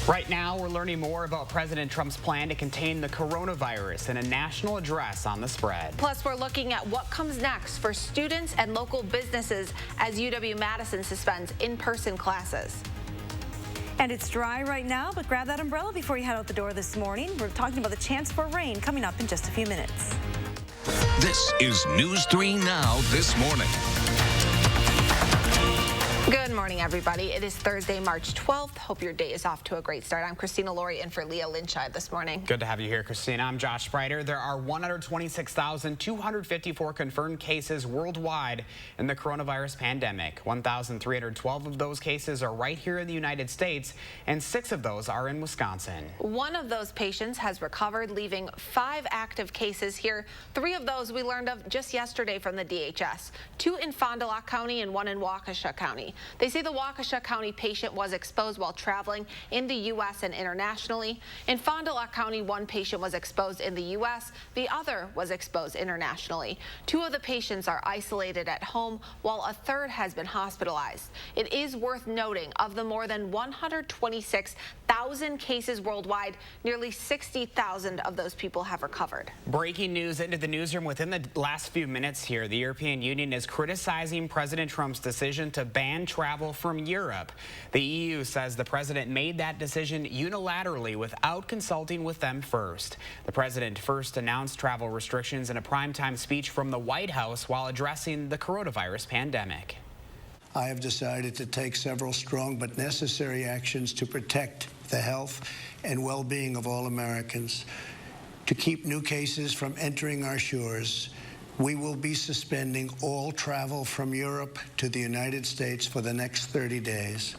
Right now, we're learning more about President Trump's plan to contain the coronavirus in a national address on the spread. Plus, we're looking at what comes next for students and local businesses as UW-Madison suspends in-person classes. And it's dry right now, but grab that umbrella before you head out the door this morning. We're talking about the chance for rain coming up in just a few minutes. This is News 3 Now this morning. Good morning, everybody. It is Thursday, March 12th. Hope your day is off to a great start. I'm Christina Laurie in for Leah Lynchide this morning. Good to have you here, Christina. I'm Josh Spreiter. There are 126,254 confirmed cases worldwide in the coronavirus pandemic. 1,312 of those cases are right here in the United States, and 6 of those are in Wisconsin. One of those patients has recovered, leaving 5 active cases here. 3 of those we learned of just yesterday from the DHS. 2 in Fond du Lac County and 1 in Waukesha County. They say the Waukesha County patient was exposed while traveling in the U.S. and internationally. In Fond du Lac County, 1 patient was exposed in the U.S., the other was exposed internationally. 2 of the patients are isolated at home, while a 3rd has been hospitalized. It is worth noting, of the more than 126,000 cases worldwide, nearly 60,000 of those people have recovered. Breaking news into the newsroom within the last few minutes here. The European Union is criticizing President Trump's decision to ban travel from Europe. The EU says the president made that decision unilaterally without consulting with them first. The president first announced travel restrictions in a primetime speech from the White House while addressing the coronavirus pandemic. I have decided to take several strong but necessary actions to protect the health and well-being of all Americans. To keep new cases from entering our shores, we will be suspending all travel from Europe to the United States for the next 30 days.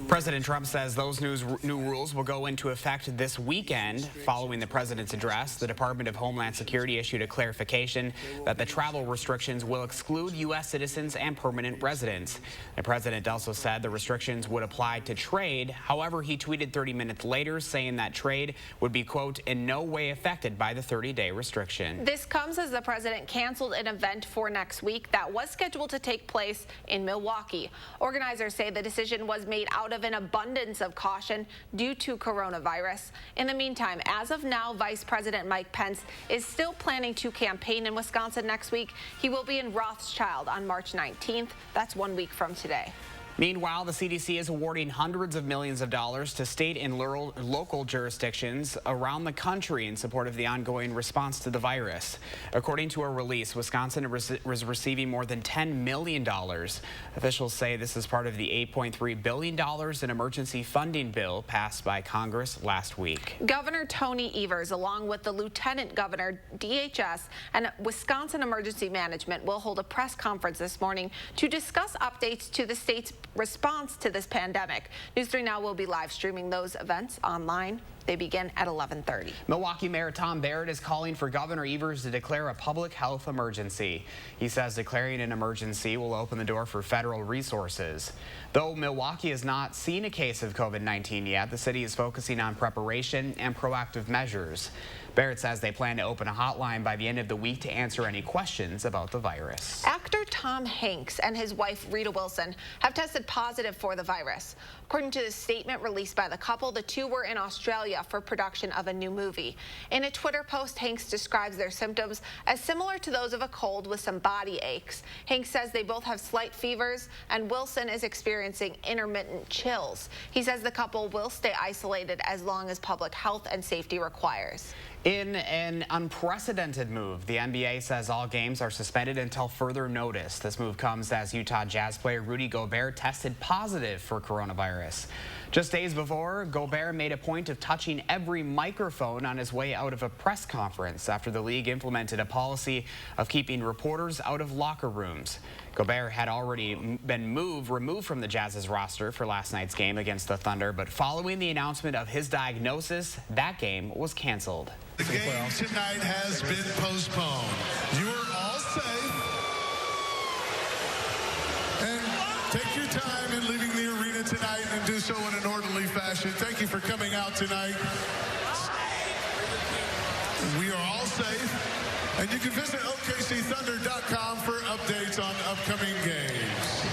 President Trump says those new rules will go into effect this weekend. Following the president's address, the Department of Homeland Security issued a clarification that the travel restrictions will exclude U.S. citizens and permanent residents. The president also said the restrictions would apply to trade. However, he tweeted 30 minutes later saying that trade would be, quote, in no way affected by the 30-day restriction. This comes as the president canceled an event for next week that was scheduled to take place in Milwaukee. Organizers say the decision was made out of an abundance of caution due to coronavirus. In the meantime, as of now, Vice President Mike Pence is still planning to campaign in Wisconsin next week. He will be in Rothschild on March 19th. That's 1 week from today. Meanwhile, the CDC is awarding hundreds of millions of dollars to state and local jurisdictions around the country in support of the ongoing response to the virus. According to a release, Wisconsin was receiving more than $10 million. Officials say this is part of the $8.3 billion in emergency funding bill passed by Congress last week. Governor Tony Evers, along with the Lieutenant Governor, DHS, and Wisconsin Emergency Management will hold a press conference this morning to discuss updates to the state's response to this pandemic. News 3 Now will be live streaming those events online. They begin at 11:30. Milwaukee Mayor Tom Barrett is calling for Governor Ebers to declare a public health emergency. He says declaring an emergency will open the door for federal resources. Though Milwaukee has not seen a case of COVID-19 yet, the city is focusing on preparation and proactive measures. Barrett says they plan to open a hotline by the end of the week to answer any questions about the virus. Actor Tom Hanks and his wife Rita Wilson have tested positive for the virus. According to the statement released by the couple, the two were in Australia for production of a new movie. In a Twitter post, Hanks describes their symptoms as similar to those of a cold with some body aches. Hanks says they both have slight fevers, and Wilson is experiencing intermittent chills. He says the couple will stay isolated as long as public health and safety requires. In an unprecedented move, the NBA says all games are suspended until further notice. This move comes as Utah Jazz player Rudy Gobert tested positive for coronavirus. Just days before, Gobert made a point of touching every microphone on his way out of a press conference after the league implemented a policy of keeping reporters out of locker rooms. Gobert had already been removed from the Jazz's roster for last night's game against the Thunder, but following the announcement of his diagnosis, that game was canceled. The game tonight has been postponed. You are all safe. And take your time in leaving the arena tonight and do so in an orderly fashion. Thank you for coming out tonight. We are all safe. And you can visit OKCThunder.com for updates on upcoming games.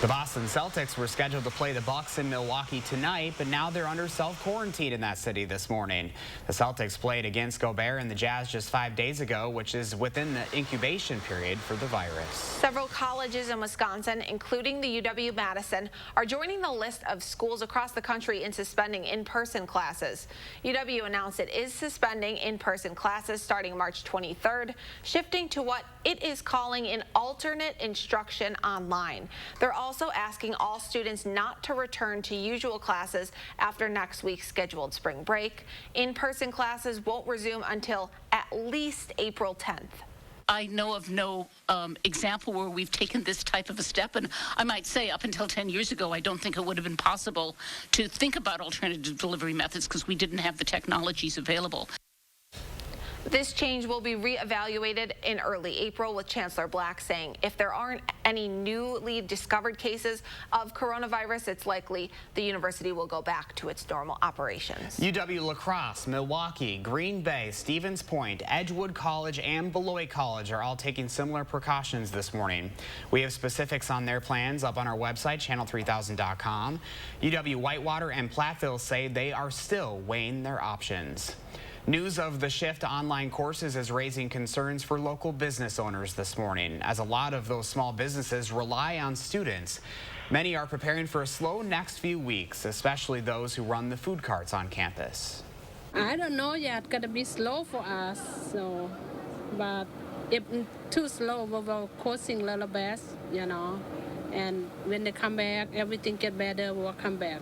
The Boston Boston Celtics were scheduled to play the Bucks in Milwaukee tonight, but now they're under self-quarantine in that city this morning. The Celtics played against Gobert and the Jazz just 5 days ago, which is within the incubation period for the virus. Several colleges in Wisconsin, including the UW-Madison, are joining the list of schools across the country in suspending in-person classes. UW announced it is suspending in-person classes starting March 23rd, shifting to what it is calling an alternate instruction online. They're also asking all students not to return to usual classes after next week's scheduled spring break. In-person classes won't resume until at least April 10th. I know of no example where we've taken this type of a step, and I might say up until 10 years ago, I don't think it would have been possible to think about alternative delivery methods because we didn't have the technologies available. This change will be reevaluated in early April, with Chancellor Black saying if there aren't any newly discovered cases of coronavirus, it's likely the university will go back to its normal operations. UW La Crosse, Milwaukee, Green Bay, Stevens Point, Edgewood College, and Beloit College are all taking similar precautions this morning. We have specifics on their plans up on our website, channel3000.com. UW Whitewater and Platteville say they are still weighing their options. News of the shift to online courses is raising concerns for local business owners this morning, as a lot of those small businesses rely on students. Many are preparing for a slow next few weeks, especially those who run the food carts on campus. I don't know yet. It's gonna be slow for us, so, but if too slow, we will closing a little bit, you know. And when they come back, everything get better. We'll come back.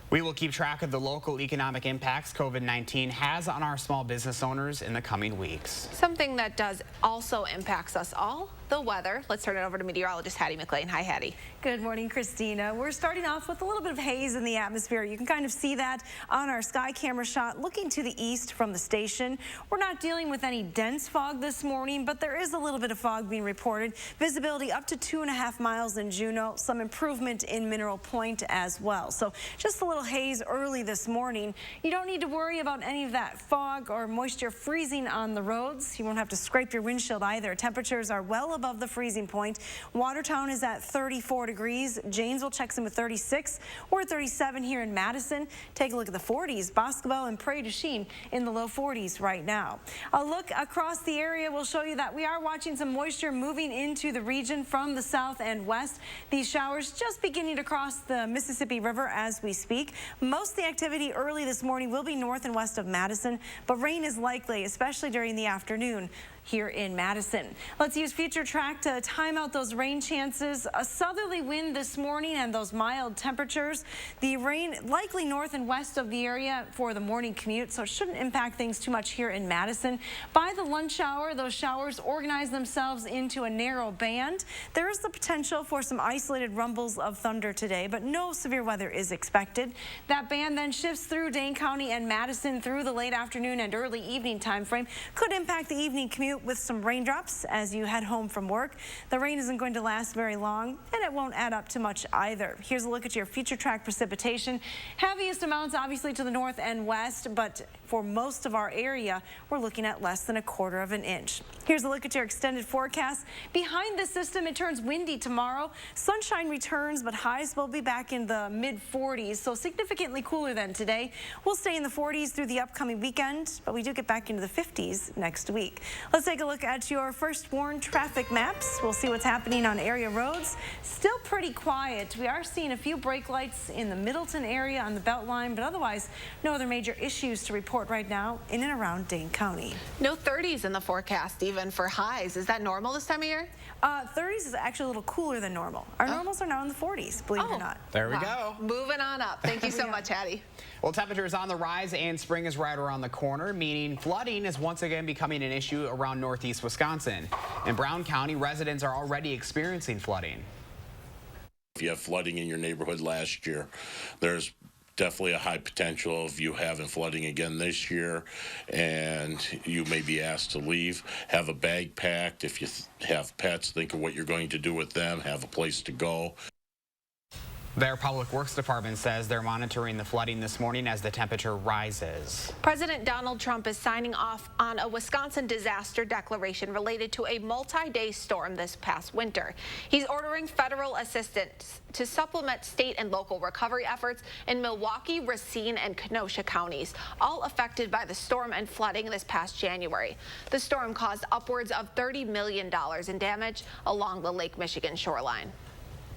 We will keep track of the local economic impacts COVID-19 has on our small business owners in the coming weeks. Something that does also impacts us all, the weather. Let's turn it over to meteorologist Hattie McLean. Hi, Hattie. Good morning, Christina. We're starting off with a little bit of haze in the atmosphere. You can kind of see that on our sky camera shot looking to the east from the station. We're not dealing with any dense fog this morning, but there is a little bit of fog being reported. Visibility up to 2.5 miles in Juneau. Some improvement in Mineral Point as well. So just a little haze early this morning. You don't need to worry about any of that fog or moisture freezing on the roads. You won't have to scrape your windshield either. Temperatures are well above the freezing point. Watertown is at 34 degrees. Janesville checks in with 36. We're at 37 here in Madison. Take a look at the 40s. Boscobel and Prairie du Chien in the low 40s right now. A look across the area will show you that we are watching some moisture moving into the region from the south and west. These showers just beginning to cross the Mississippi River as we speak. Most of the activity early this morning will be north and west of Madison, but rain is likely, especially during the afternoon here in Madison. Let's use Future Track to time out those rain chances. A southerly wind this morning and those mild temperatures. The rain likely north and west of the area for the morning commute, so it shouldn't impact things too much here in Madison. By the lunch hour, those showers organize themselves into a narrow band. There is the potential for some isolated rumbles of thunder today, but no severe weather is expected. That band then shifts through Dane County and Madison through the late afternoon and early evening time frame. Could impact the evening commute with some raindrops as you head home from work. The rain isn't going to last very long, and it won't add up to much either. Here's a look at your Future Track precipitation. Heaviest amounts obviously to the north and west, but for most of our area, we're looking at less than 1/4 of an inch. Here's a look at your extended forecast. Behind the system, it turns windy tomorrow. Sunshine returns, but highs will be back in the mid-40s, so significantly cooler than today. We'll stay in the 40s through the upcoming weekend, but we do get back into the 50s next week. Let's take a look at your first warn traffic maps. We'll see what's happening on area roads. Still pretty quiet. We are seeing a few brake lights in the Middleton area on the Beltline, but otherwise no other major issues to report right now in and around Dane County. No 30s in the forecast even for highs. Is that normal this time of year? 30s is actually a little cooler than normal. Our normals are now in the 40s, believe it or not. There we go. Moving on up. Thank you so much, Hattie. Well, temperatures on the rise and spring is right around the corner, meaning flooding is once again becoming an issue around northeast Wisconsin. In Brown County, residents are already experiencing flooding. If you have flooding in your neighborhood last year, there's definitely a high potential of you having flooding again this year, and you may be asked to leave. Have a bag packed. If you have pets, think of what you're going to do with them. Have a place to go. Their Public Works Department says they're monitoring the flooding this morning as the temperature rises. President Donald Trump is signing off on a Wisconsin disaster declaration related to a multi-day storm this past winter. He's ordering federal assistance to supplement state and local recovery efforts in Milwaukee, Racine, and Kenosha counties, all affected by the storm and flooding this past January. The storm caused upwards of $30 million in damage along the Lake Michigan shoreline.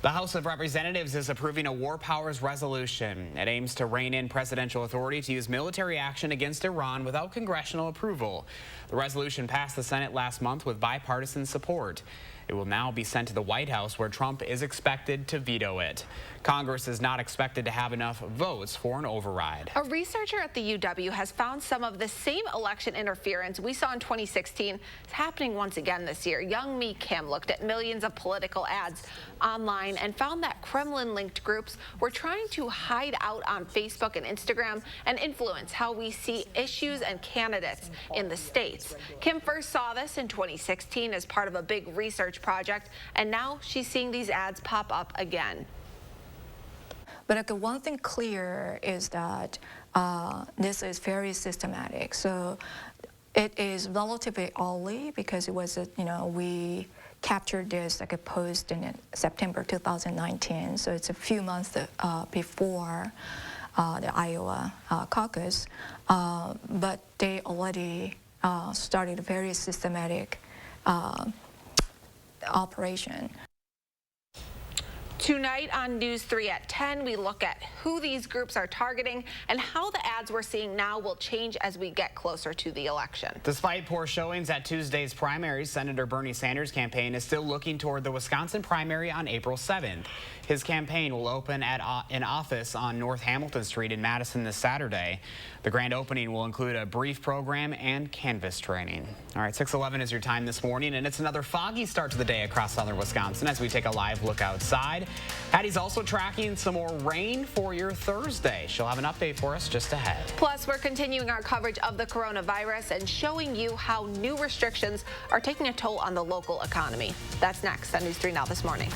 The House of Representatives is approving a war powers resolution. It aims to rein in presidential authority to use military action against Iran without congressional approval. The resolution passed the Senate last month with bipartisan support. It will now be sent to the White House, where Trump is expected to veto it. Congress is not expected to have enough votes for an override. A researcher at the UW has found some of the same election interference we saw in 2016 is happening once again this year. Young Me Kim looked at millions of political ads online and found that Kremlin-linked groups were trying to hide out on Facebook and Instagram and influence how we see issues and candidates in the states. Kim first saw this in 2016 as part of a big research project, and now she's seeing these ads pop up again. But one thing clear is that this is very systematic. So it is relatively early because it was, we captured this like a post in September 2019. So it's a few months before the Iowa caucus. But they already started a very systematic operation. Tonight on News 3 at 10, we look at who these groups are targeting and how the ads we're seeing now will change as we get closer to the election. Despite poor showings at Tuesday's primaries, Senator Bernie Sanders' campaign is still looking toward the Wisconsin primary on April 7th. His campaign will open at an office on North Hamilton Street in Madison this Saturday. The grand opening will include a brief program and canvas training. All right, 6:11 is your time this morning, and it's another foggy start to the day across southern Wisconsin as we take a live look outside. Hattie's also tracking some more rain for your Thursday. She'll have an update for us just ahead. Plus, we're continuing our coverage of the coronavirus and showing you how new restrictions are taking a toll on the local economy. That's next on News 3 Now this morning.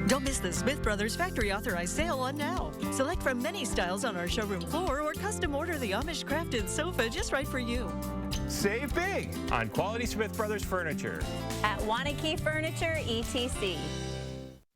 Don't miss the Smith Brothers Factory Authorized Sale on now. Select from many styles on our showroom floor or custom order the Amish crafted sofa just right for you. Save big on quality Smith Brothers furniture. At Wanakee Furniture, ETC.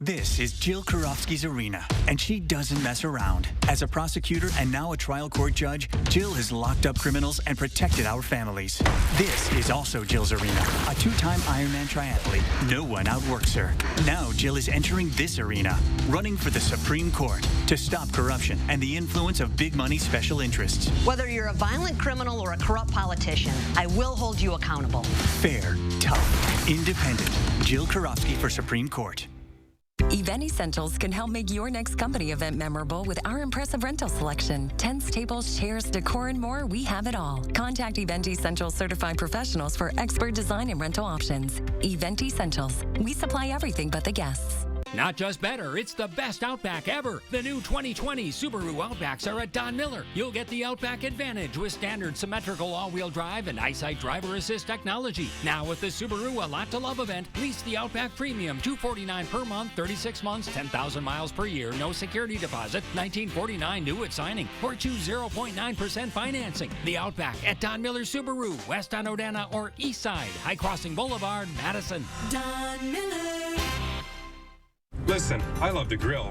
This is Jill Karofsky's arena, and she doesn't mess around. As a prosecutor and now a trial court judge, Jill has locked up criminals and protected our families. This is also Jill's arena, a two-time Ironman triathlete. No one outworks her. Now Jill is entering this arena, running for the Supreme Court to stop corruption and the influence of big money special interests. Whether you're a violent criminal or a corrupt politician, I will hold you accountable. Fair, tough, independent. Jill Karofsky for Supreme Court. Event Essentials can help make your next company event memorable with our impressive rental selection. Tents, tables, chairs, decor, and more, we have it all. Contact Event Essentials certified professionals for expert design and rental options. Event Essentials. We supply everything but the guests. Not just better, it's the best Outback ever. The new 2020 Subaru Outbacks are at Don Miller. You'll get the Outback Advantage with standard symmetrical all-wheel drive and EyeSight driver assist technology. Now with the Subaru A Lot to Love event, lease the Outback Premium, $249 per month, 36 months, 10,000 miles per year, no security deposit, $1949 due at signing, or choose 0.9% financing. The Outback at Don Miller Subaru, west on Odana or east side, High Crossing Boulevard, Madison. Don Miller. Listen, I love to grill,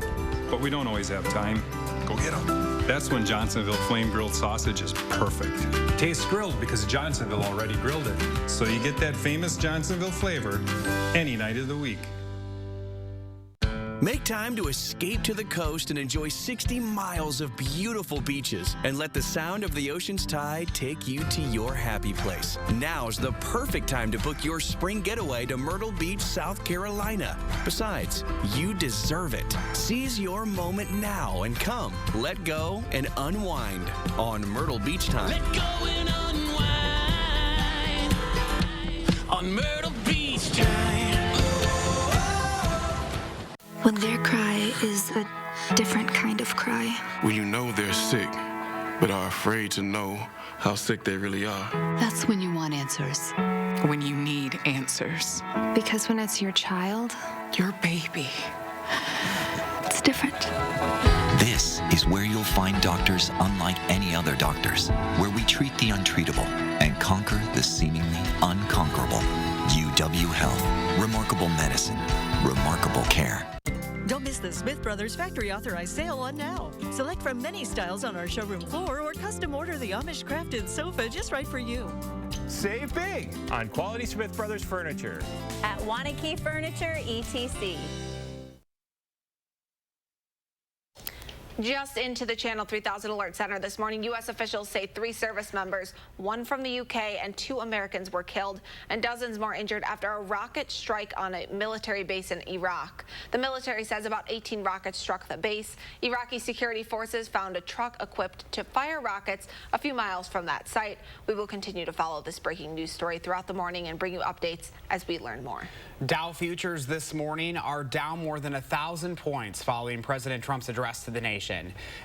but we don't always have time. Go get them. That's when Johnsonville Flame Grilled Sausage is perfect. Tastes grilled because Johnsonville already grilled it. So you get that famous Johnsonville flavor any night of the week. Make time to escape to the coast and enjoy 60 miles of beautiful beaches and let the sound of the ocean's tide take you to your happy place. Now's the perfect time to book your spring getaway to Myrtle Beach, South Carolina. Besides, you deserve it. Seize your moment now and come, let go, and unwind on Myrtle Beach Time. Let go and unwind on Myrtle Beach Time. When their cry is a different kind of cry. When you know they're sick, but are afraid to know how sick they really are. That's when you want answers. when you need answers. Because when it's your child, Your baby. it's different. This is where you'll find doctors unlike any other doctors, where we treat the untreatable and conquer the seemingly unconquerable. UW Health. Remarkable medicine. Remarkable care. Don't miss the Smith Brothers Factory Authorized Sale on now. Select from many styles on our showroom floor or custom order the Amish crafted sofa just right for you. Save big on quality Smith Brothers furniture. At Wanakee Furniture, ETC. Just into the Channel 3000 Alert Center this morning, U.S. officials say 3 service members, 1 from the U.K. and 2 Americans were killed and dozens more injured after a rocket strike on a military base in Iraq. The military says about 18 rockets struck the base. Iraqi security forces found a truck equipped to fire rockets a few miles from that site. We will continue to follow this breaking news story throughout the morning and bring you updates as we learn more. Dow futures this morning are down more than 1,000 points following President Trump's address to the nation.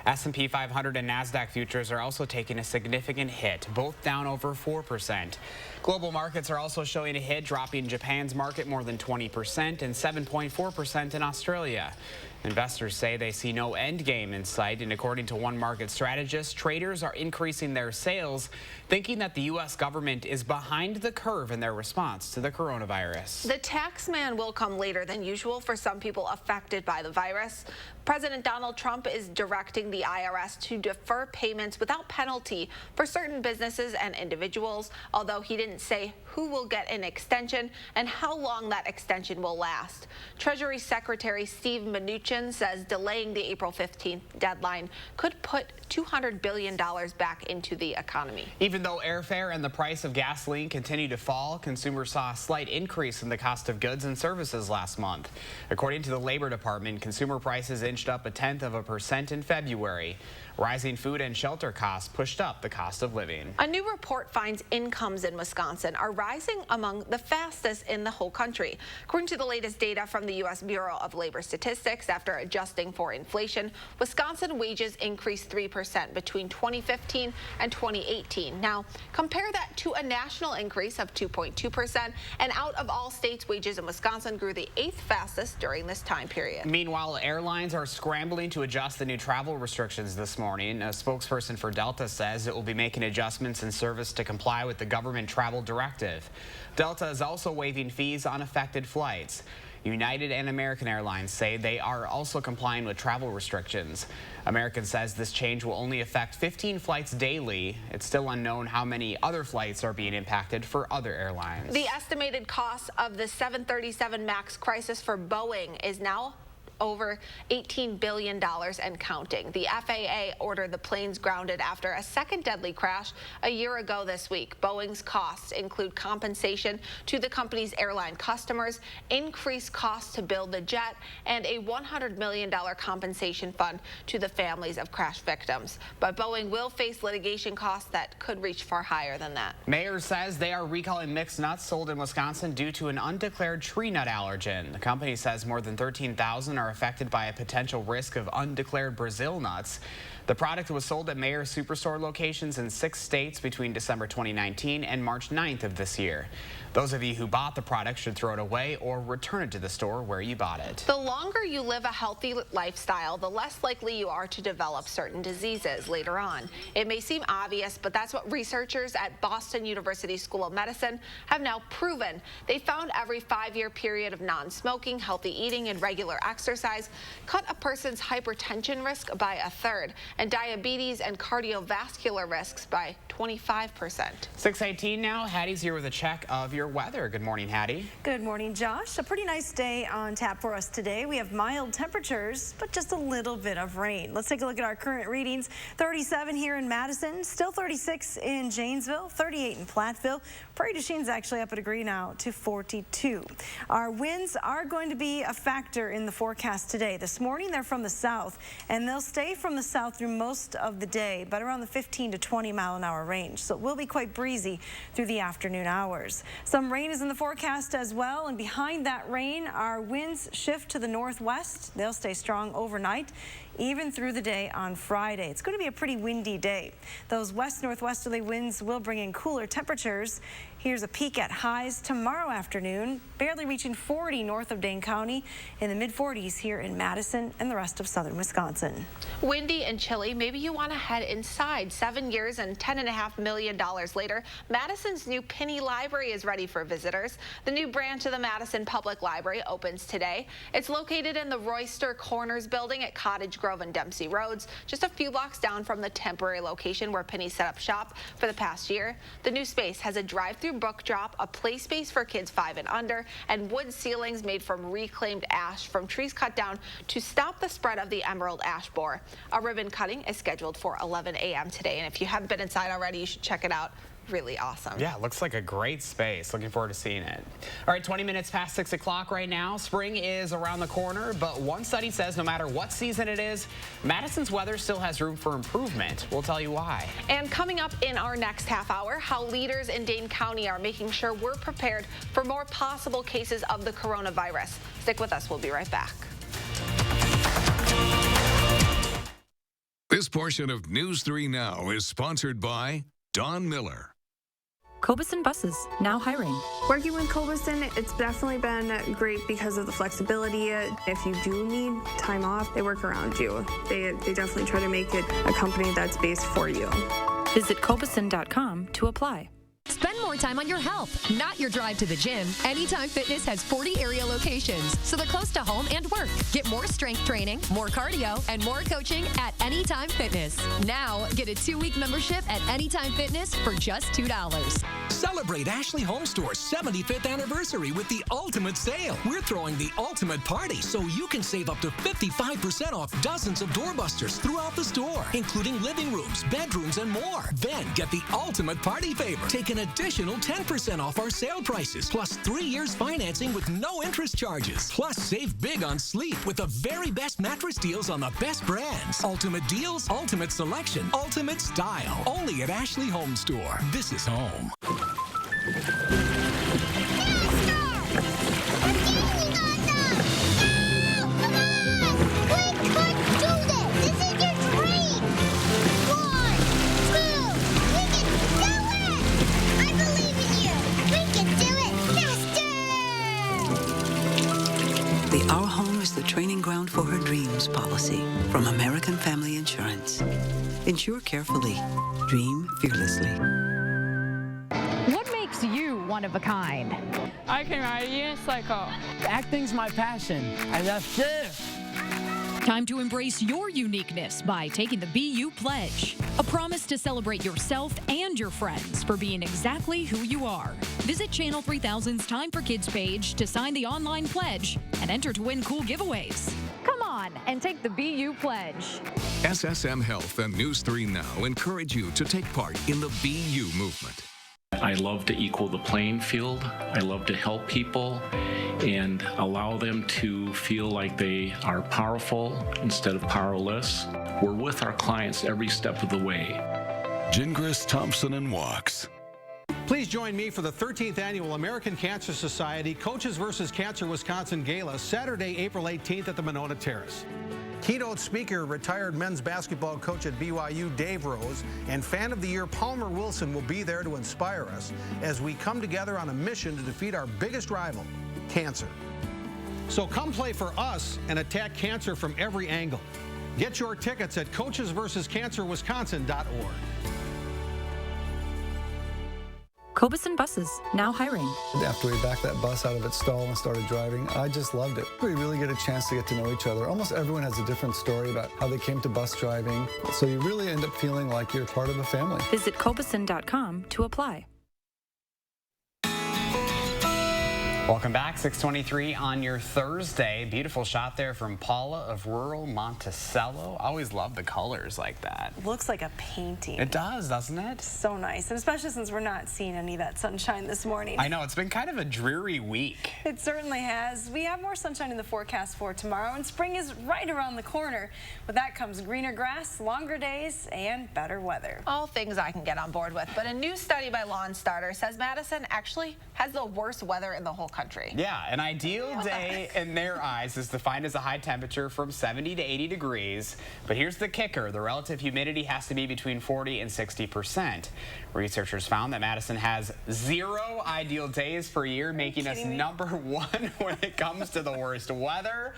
S&P 500 and NASDAQ futures are also taking a significant hit, both down over 4%. Global markets are also showing a hit, dropping Japan's market more than 20% and 7.4% in Australia. Investors say they see no end game in sight, and according to one market strategist, traders are increasing their sales, thinking that the U.S. government is behind the curve in their response to the coronavirus. The tax man will come later than usual for some people affected by the virus. President Donald Trump is directing the IRS to defer payments without penalty for certain businesses and individuals, although he didn't say who will get an extension and how long that extension will last. Treasury Secretary Steve Mnuchin says delaying the April 15th deadline could put $200 billion back into the economy. Even though airfare and the price of gasoline continue to fall, consumers saw a slight increase in the cost of goods and services last month. According to the Labor Department, consumer prices inched up 0.1% in February. Rising food and shelter costs pushed up the cost of living. A new report finds incomes in Wisconsin are rising among the fastest in the whole country. According to the latest data from the U.S. Bureau of Labor Statistics, after adjusting for inflation, Wisconsin wages increased 3% between 2015 and 2018. Now, compare that to a national increase of 2.2%, and out of all states, wages in Wisconsin grew the 8th fastest during this time period. Meanwhile, airlines are scrambling to adjust the new travel restrictions this morning. A spokesperson for Delta says it will be making adjustments in service to comply with the government travel directive. Delta is also waiving fees on affected flights. United and American Airlines say they are also complying with travel restrictions. American says this change will only affect 15 flights daily. It's still unknown how many other flights are being impacted for other airlines. The estimated cost of the 737 MAX crisis for Boeing is now over $18 billion and counting. The FAA ordered the planes grounded after a second deadly crash a year ago this week. Boeing's costs include compensation to the company's airline customers, increased costs to build the jet, and a $100 million compensation fund to the families of crash victims. But Boeing will face litigation costs that could reach far higher than that. Mayor says they are recalling mixed nuts sold in Wisconsin due to an undeclared tree nut allergen. The company says more than 13,000 are affected by a potential risk of undeclared Brazil nuts. The product was sold at Mayor's Superstore locations in 6 states between December 2019 and March 9th of this year. Those of you who bought the product should throw it away or return it to the store where you bought it. The longer you live a healthy lifestyle, the less likely you are to develop certain diseases later on. It may seem obvious, but that's what researchers at Boston University School of Medicine have now proven. They found every 5-year period of non-smoking, healthy eating, and regular exercise cut a person's hypertension risk by 1/3 and diabetes and cardiovascular risks by 25%. 6:18 now. Hattie's here with a check of your weather. Good morning, Hattie. Good morning, Josh. A pretty nice day on tap for us today. We have mild temperatures, but just a little bit of rain. Let's take a look at our current readings. 37 here in Madison, still 36 in Janesville, 38 in Platteville. Prairie du Chine's actually up a degree now to 42. Our winds are going to be a factor in the forecast today. This morning, they're from the south, and they'll stay from the south through most of the day, but around the 15 to 20 mile an hour range. So it will be quite breezy through the afternoon hours. Some rain is in the forecast as well, and behind that rain, our winds shift to the northwest. They'll stay strong overnight, even through the day on Friday. It's going to be a pretty windy day. Those west-northwesterly winds will bring in cooler temperatures. Here's a peek at highs tomorrow afternoon, barely reaching 40 north of Dane County, in the mid-40s here in Madison and the rest of southern Wisconsin. Windy and chilly. Maybe you want to head inside. 7 years and $10.5 million later, Madison's new Penny Library is ready for visitors. The new branch of the Madison Public Library opens today. It's located in the Royster Corners building at Cottage Grove and Dempsey Roads, just a few blocks down from the temporary location where Penny set up shop for the past year. The new space has a drive-through book drop, a play space for kids 5 and under, and wood ceilings made from reclaimed ash from trees cut down to stop the spread of the emerald ash borer. A ribbon cutting is scheduled for 11 a.m. today, and if you haven't been inside already, you should check it out. Really awesome. Yeah, it looks like a great space. Looking forward to seeing it. All right, 20 minutes past 6 o'clock right now. Spring is around the corner, but one study says no matter what season it is, Madison's weather still has room for improvement. We'll tell you why. And coming up in our next half hour, how leaders in Dane County are making sure we're prepared for more possible cases of the coronavirus. Stick with us. We'll be right back. This portion of News 3 Now is sponsored by Don Miller. Cobuson Buses, now hiring. Working with Cobuson, it's definitely been great because of the flexibility. If you do need time off, they work around you. They definitely try to make it a company that's based for you. Visit Cobuson.com to apply. Spend more time on your health, not your drive to the gym. Anytime Fitness has 40 area locations, so they're close to home and work. Get more strength training, more cardio, and more coaching at Anytime Fitness. Now, get a 2-week membership at Anytime Fitness for just $2. Celebrate Ashley Home Store's 75th anniversary with the ultimate sale. We're throwing the ultimate party so you can save up to 55% off dozens of doorbusters throughout the store, including living rooms, bedrooms, and more. Then get the ultimate party favor. Take an additional 10% off our sale prices, plus 3 years financing with no interest charges. Plus, save big on sleep with the very best mattress deals on the best brands. Ultimate deals, ultimate selection, ultimate style. Only at Ashley Home Store. This is home. The Our Home is the training ground for her dreams policy from American Family Insurance. Insure carefully. Dream fearlessly. What makes you one of a kind? I can ride a unicycle. Acting's my passion. I love this. Time to embrace your uniqueness by taking the BU Pledge, a promise to celebrate yourself and your friends for being exactly who you are. Visit Channel 3000's Time for Kids page to sign the online pledge and enter to win cool giveaways. Come on and take the BU Pledge. SSM Health and News 3 Now encourage you to take part in the BU movement. I love to equal the playing field. I love to help people and allow them to feel like they are powerful instead of powerless. We're with our clients every step of the way. Gingras, Thompson, and Walks. Please join me for the 13th Annual American Cancer Society Coaches vs. Cancer Wisconsin Gala, Saturday, April 18th at the Monona Terrace. Keynote speaker, retired men's basketball coach at BYU, Dave Rose, and Fan of the Year, Palmer Wilson, will be there to inspire us as we come together on a mission to defeat our biggest rival, cancer. So come play for us and attack cancer from every angle. Get your tickets at coachesversuscancerwisconsin.org. Cobuson Buses, now hiring. After we backed that bus out of its stall and started driving, I just loved it. We really get a chance to get to know each other. Almost everyone has a different story about how they came to bus driving, so you really end up feeling like you're part of a family. Visit Cobuson.com to apply. Welcome back, 6:23 on your Thursday. Beautiful shot there from Paula of rural Monticello. Always love the colors like that. Looks like a painting. It does, doesn't it? So nice, and especially since we're not seeing any of that sunshine this morning. I know, it's been kind of a dreary week. It certainly has. We have more sunshine in the forecast for tomorrow, and spring is right around the corner. With that comes greener grass, longer days, and better weather. All things I can get on board with, but a new study by Lawn Starter says Madison actually has the worst weather in the whole country. Yeah, an ideal day in their eyes is defined as a high temperature from 70 to 80 degrees. But here's the kicker. The relative humidity has to be between 40 and 60%. Researchers found that Madison has 0 ideal days per year, making us #1 when it comes to the worst weather.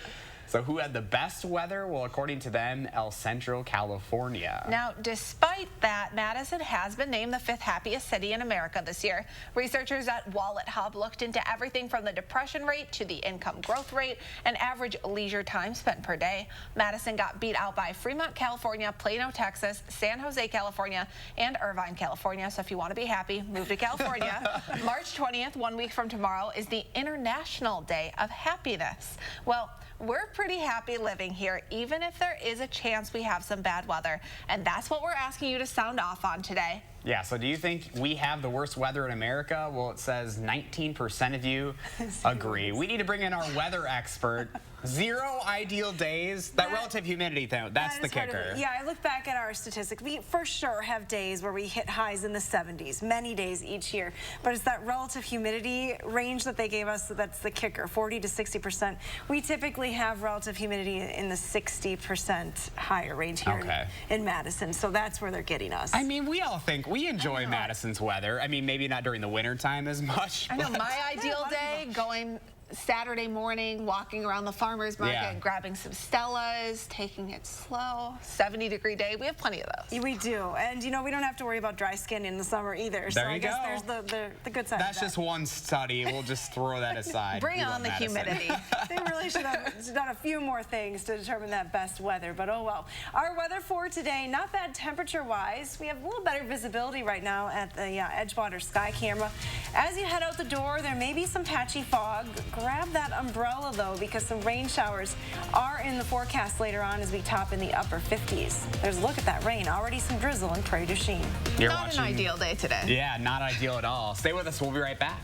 So who had the best weather? Well, according to them, El Centro, California. Now, despite that, Madison has been named the 5th happiest city in America this year. Researchers at Wallet Hub looked into everything from the depression rate to the income growth rate and average leisure time spent per day. Madison got beat out by Fremont, California, Plano, Texas, San Jose, California, and Irvine, California. So if you want to be happy, move to California. March 20th, 1 week from tomorrow, is the International Day of Happiness. Well, we're pretty happy living here, even if there is a chance we have some bad weather. And that's what we're asking you to sound off on today. Yeah, so do you think we have the worst weather in America? Well, it says 19% of you agree. We need to bring in our weather expert. 0 ideal days. That relative humidity, though, that's the kicker. Yeah, I look back at our statistics. We for sure have days where we hit highs in the 70s, many days each year. But it's that relative humidity range that they gave us that's the kicker, 40 to 60%. We typically have relative humidity in the 60% higher range here in Madison. So that's where they're getting us. I mean, we all think we enjoy Madison's weather. I mean, maybe not during the winter time as much. I know, my ideal day, going Saturday morning, walking around the farmer's market, grabbing some Stellas, taking it slow. 70-degree day. We have plenty of those. We do. And, you know, we don't have to worry about dry skin in the summer either. So I guess there's the good side. That's just one study. We'll just throw that aside. Bring on the humidity. They really should have done a few more things to determine that best weather, but oh well. Our weather for today, not bad temperature-wise. We have a little better visibility right now at the Edgewater sky camera. As you head out the door, there may be some patchy fog. Grab that umbrella, though, because some rain showers are in the forecast later on as we top in the upper 50s. There's a look at that rain. Already some drizzle in Prairie du Chien. Not an ideal day today. Yeah, not ideal at all. Stay with us. We'll be right back.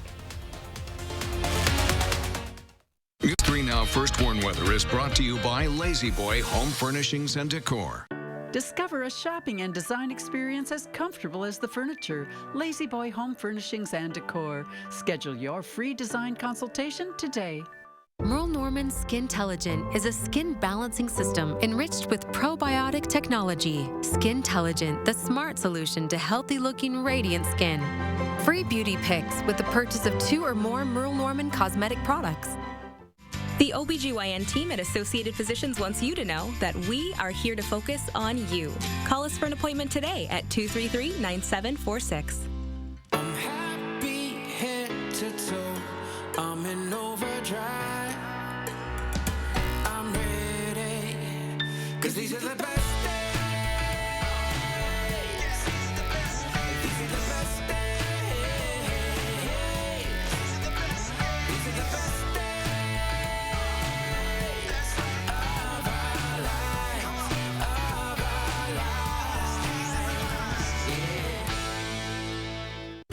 News 3 Now First Warn Weather is brought to you by Lazy Boy Home Furnishings and Decor. Discover a shopping and design experience as comfortable as the furniture. Lazy Boy Home Furnishings and Decor. Schedule your free design consultation today. Merle Norman Skintelligent is a skin balancing system enriched with probiotic technology. Skintelligent, the smart solution to healthy-looking, radiant skin. Free beauty picks with the purchase of 2 or more Merle Norman cosmetic products. The OBGYN team at Associated Physicians wants you to know that we are here to focus on you. Call us for an appointment today at 233-9746. I'm happy head to toe. I'm in overdrive. I'm ready. 'Cause these are the best days. These are the best days. These are the best days.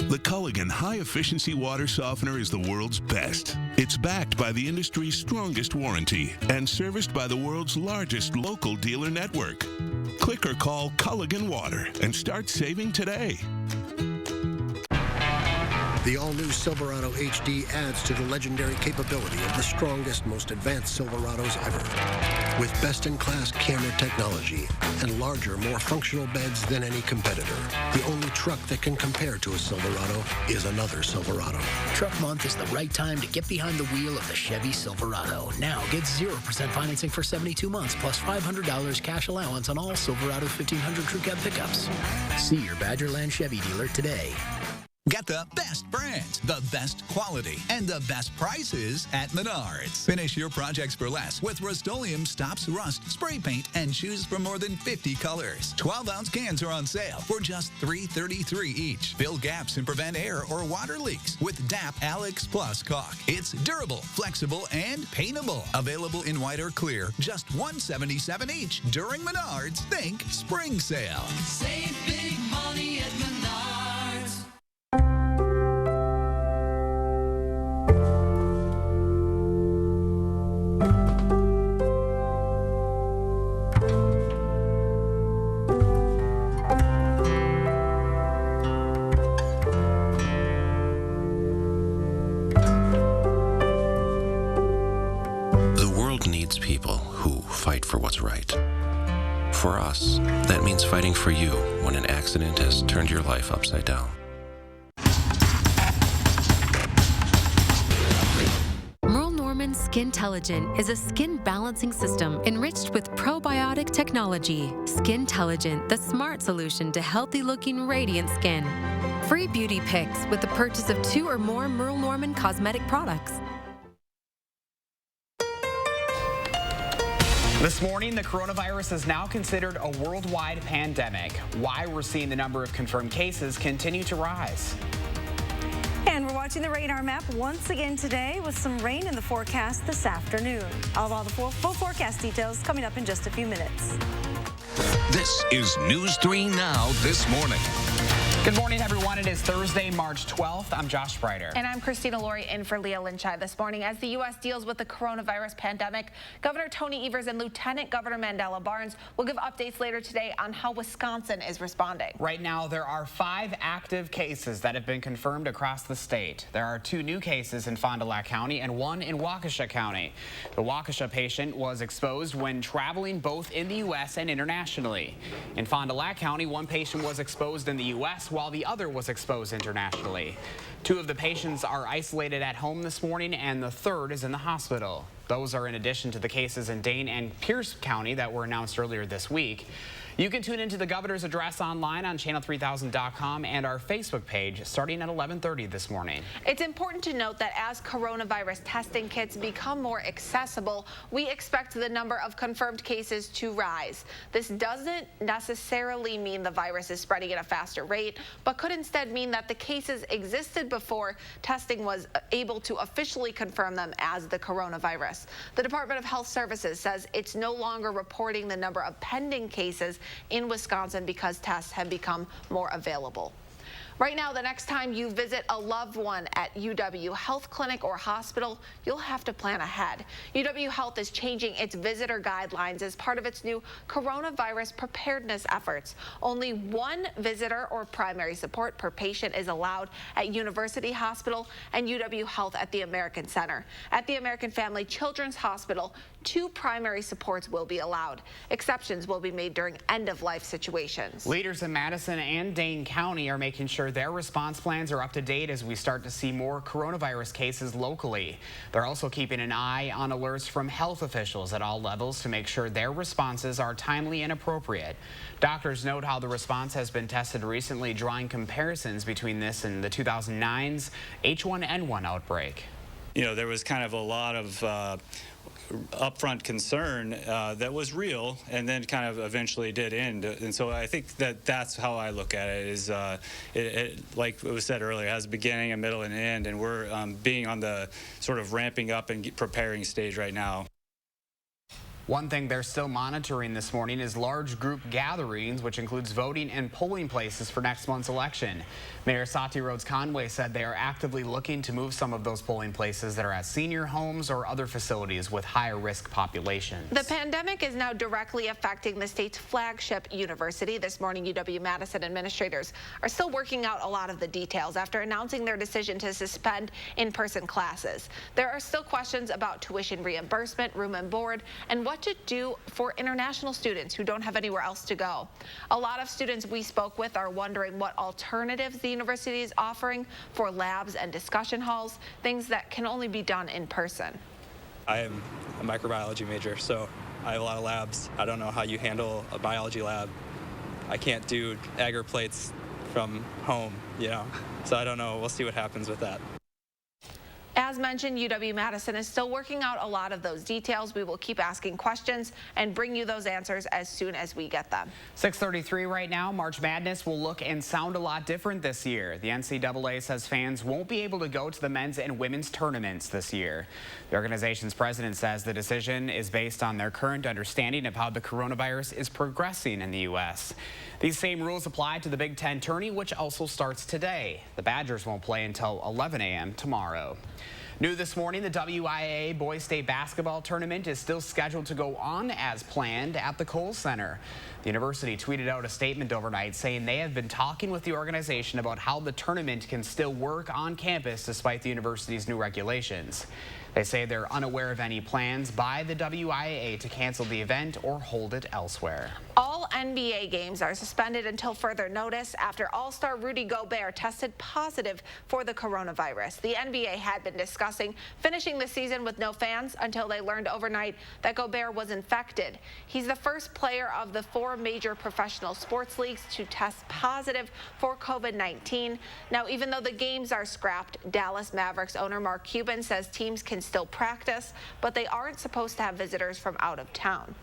The Culligan high-efficiency water softener is the world's best. It's backed by the industry's strongest warranty and serviced by the world's largest local dealer network. Click or call Culligan Water and start saving today. The all-new Silverado HD adds to the legendary capability of the strongest, most advanced Silverados ever. With best-in-class camera technology and larger, more functional beds than any competitor, the only truck that can compare to a Silverado is another Silverado. Truck month is the right time to get behind the wheel of the Chevy Silverado. Now get 0% financing for 72 months plus $500 cash allowance on all Silverado 1500 Crew Cab pickups. See your Badgerland Chevy dealer today. Get the best brands, the best quality, and the best prices at Menards. Finish your projects for less with Rust-Oleum Stops Rust spray paint and choose from more than 50 colors. 12-ounce cans are on sale for just $3.33 each. Fill gaps and prevent air or water leaks with DAP Alex Plus caulk. It's durable, flexible, and paintable. Available in white or clear, just $177 each. During Menards, think spring sale. Save big money at Menards. The world needs people who fight for what's right. For us, that means fighting for you when an accident has turned your life upside down. Skintelligent is a skin balancing system enriched with probiotic technology. Skintelligent, the smart solution to healthy-looking, radiant skin. Free beauty picks with the purchase of 2 or more Merle Norman cosmetic products. This morning, the coronavirus is now considered a worldwide pandemic. Why we're seeing the number of confirmed cases continue to rise. And we're watching the radar map once again today with some rain in the forecast this afternoon. All the full forecast details coming up in just a few minutes. This is News 3 Now this morning. Good morning, everyone. It is Thursday, March 12th. I'm Josh Sprider. And I'm Christina Laurie in for Leah Lynchai this morning. As the U.S. deals with the coronavirus pandemic, Governor Tony Evers and Lieutenant Governor Mandela Barnes will give updates later today on how Wisconsin is responding. Right now, there are 5 active cases that have been confirmed across the state. There are 2 new cases in Fond du Lac County and 1 in Waukesha County. The Waukesha patient was exposed when traveling both in the U.S. and internationally. In Fond du Lac County, 1 patient was exposed in the U.S. while the other was exposed internationally. 2 of the patients are isolated at home this morning, and the 3rd is in the hospital. Those are in addition to the cases in Dane and Pierce County that were announced earlier this week. You can tune into the governor's address online on channel3000.com and our Facebook page starting at 11:30 this morning. It's important to note that as coronavirus testing kits become more accessible, we expect the number of confirmed cases to rise. This doesn't necessarily mean the virus is spreading at a faster rate, but could instead mean that the cases existed before testing was able to officially confirm them as the coronavirus. The Department of Health Services says it's no longer reporting the number of pending cases in Wisconsin because tests have become more available. Right now, the next time you visit a loved one at UW Health Clinic or hospital, you'll have to plan ahead. UW Health is changing its visitor guidelines as part of its new coronavirus preparedness efforts. Only 1 visitor or primary support per patient is allowed at University Hospital and UW Health at the American Center. At the American Family Children's Hospital, 2 primary supports will be allowed. Exceptions will be made during end-of-life situations. Leaders in Madison and Dane County are making sure their response plans are up to date as we start to see more coronavirus cases locally. They're also keeping an eye on alerts from health officials at all levels to make sure their responses are timely and appropriate. Doctors note how the response has been tested recently, drawing comparisons between this and the 2009's H1N1 outbreak. You know, there was kind of a lot of upfront concern that was real and then kind of eventually did end. And so I think that that's how I look at it is like it was said earlier, it has a beginning, a middle, and an end. And we're being on the sort of ramping up and preparing stage right now. One thing they're still monitoring this morning is large group gatherings, which includes voting and polling places for next month's election. Mayor Sati Rhodes Conway said they are actively looking to move some of those polling places that are at senior homes or other facilities with higher risk populations. The pandemic is now directly affecting the state's flagship university. This morning, UW-Madison administrators are still working out a lot of the details after announcing their decision to suspend in-person classes. There are still questions about tuition reimbursement, room and board, and what to do for international students who don't have anywhere else to go. A lot of students we spoke with are wondering what alternatives the university is offering for labs and discussion halls, things that can only be done in person. I am a microbiology major, so I have a lot of labs. I don't know how you handle a biology lab. I can't do agar plates from home, you know, so I don't know. We'll see what happens with that. As mentioned, UW-Madison is still working out a lot of those details. We will keep asking questions and bring you those answers as soon as we get them. 6:33 right now. March Madness will look and sound a lot different this year. The NCAA says fans won't be able to go to the men's and women's tournaments this year. The organization's president says the decision is based on their current understanding of how the coronavirus is progressing in the U.S. These same rules apply to the Big Ten tourney, which also starts today. The Badgers won't play until 11 a.m. tomorrow. New this morning, the WIAA Boys State Basketball Tournament is still scheduled to go on as planned at the Kohl Center. The university tweeted out a statement overnight saying they have been talking with the organization about how the tournament can still work on campus despite the university's new regulations. They say they're unaware of any plans by the WIAA to cancel the event or hold it elsewhere. All NBA games are suspended until further notice after All-Star Rudy Gobert tested positive for the coronavirus. The NBA had been discussing finishing the season with no fans until they learned overnight that Gobert was infected. He's the first player of the 4 major professional sports leagues to test positive for COVID-19. Now, even though the games are scrapped, Dallas Mavericks owner Mark Cuban says teams can still practice, but they aren't supposed to have visitors from out of town.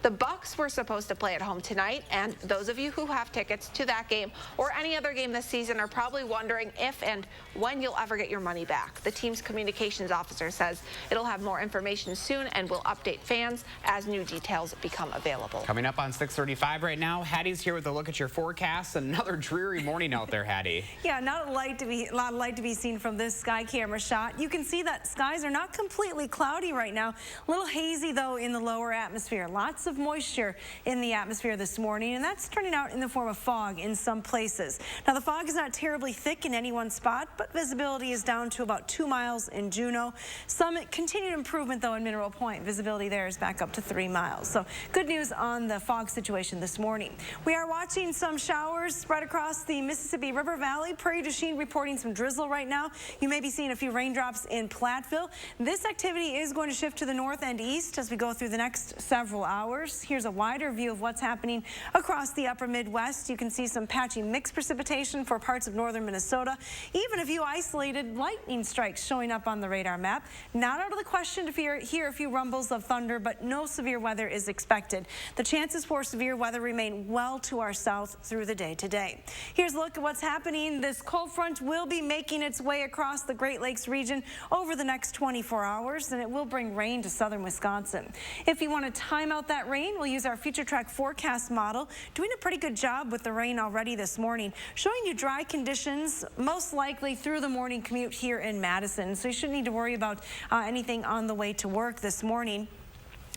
The Bucks were supposed to play at home tonight, and those of you who have tickets to that game or any other game this season are probably wondering if and when you'll ever get your money back. The team's communications officer says it'll have more information soon and will update fans as new details become available. Coming up on 6:35 right now, Hattie's here with a look at your forecast. Another dreary morning out there, Hattie. Yeah, not a lot of light to be seen from this sky camera shot. You can see that skies are not completely cloudy right now. A little hazy, though, in the lower atmosphere. Lots of moisture in the atmosphere this morning, and that's turning out in the form of fog in some places. Now, the fog is not terribly thick in any one spot, but visibility is down to about 2 miles in Juneau. Some continued improvement, though, in Mineral Point. Visibility there is back up to 3 miles. So good news on the fog situation this morning. We are watching some showers spread across the Mississippi River Valley. Prairie du Chien reporting some drizzle right now. You may be seeing a few raindrops in Platteville. This activity is going to shift to the north and east as we go through the next several hours. Here's a wider view of what's happening across the upper Midwest. You can see some patchy mixed precipitation for parts of northern Minnesota. Even a few isolated lightning strikes showing up on the radar map. Not out of the question to hear a few rumbles of thunder, but no severe weather is expected. The chances for severe weather remain well to our south through the day today. Here's a look at what's happening. This cold front will be making its way across the Great Lakes region over the next 24 hours, and it will bring rain to southern Wisconsin. If you want to time out that rain, we'll use our Future Track forecast model, doing a pretty good job with the rain already this morning, showing you dry conditions most likely through the morning commute here in Madison. So you shouldn't need to worry about anything on the way to work this morning.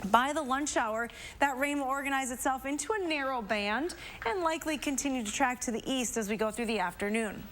By the lunch hour, that rain will organize itself into a narrow band and likely continue to track to the east as we go through the afternoon.